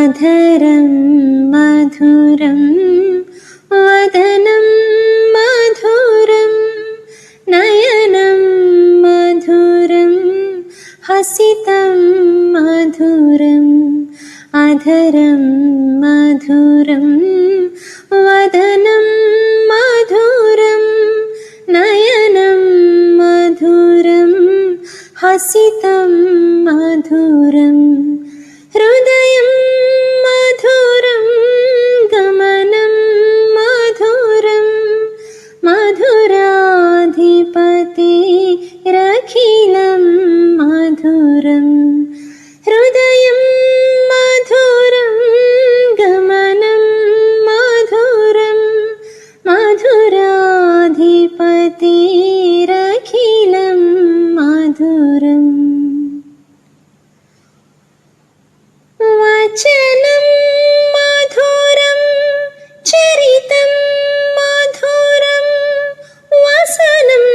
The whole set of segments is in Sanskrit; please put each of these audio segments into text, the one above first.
अधरं मधुरं वदनं मधुरं नयनं मधुरं हसितं मधुरम् अधरं मधुरं वदनं मधुरं नयनं मधुरं हसितं मधुरम् हृदयं मधुरं गमनं मधुरं मधुराधिपतिरखिलं मधुरम् हृदयं मधुरं गमनं मधुरं मधुराधिपतिरखिलं मधुरम् वचनं मधुरं चरितं मधुरं वसनं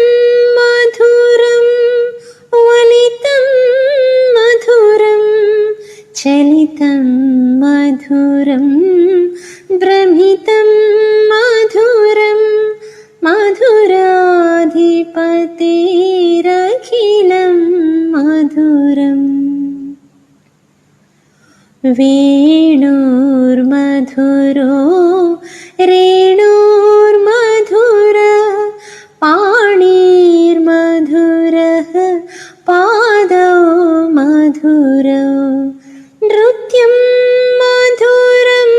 मधुरं वलितं मधुरं चलितं मधुरं भ्रमितं मधुरं मधुराधिपतिरखिलं मधुरम् वेणुर्मधुरो रेणुर्मधुर पाणिर्मधुरः पादौ मधुरौ नृत्यं मधुरं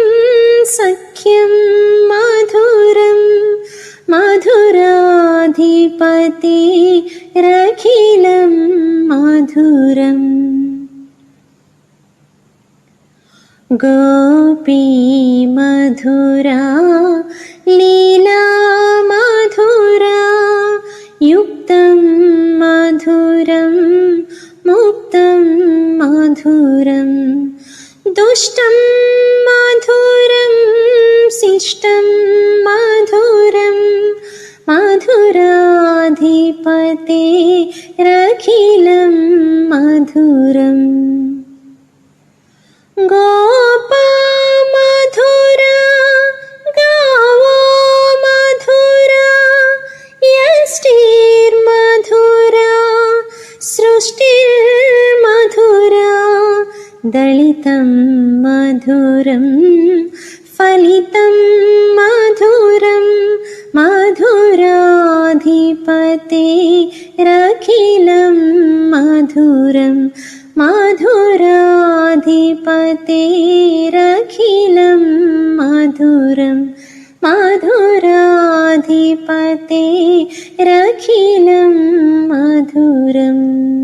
सख्यं मधुरं मधुराधिपतिरखिलं मधुरम् गोपी मधुरा लीला मधुरा युक्तं मधुरं मुक्तं मधुरं दुष्टं मधुरं शिष्टं मधुरं मधुराधिपतिरखिलं मधुरम् गोपा मधुरा गावो मधुरा यष्टिर्मधुरा सृष्टिर्मधुरा दलितं मधुरं फलितं मधुरं मधुराधिपतिरखिलं मधुरम् मधुराधिपतिरखिलं मधुरं मधुराधिपतिरखिलं मधुरम्।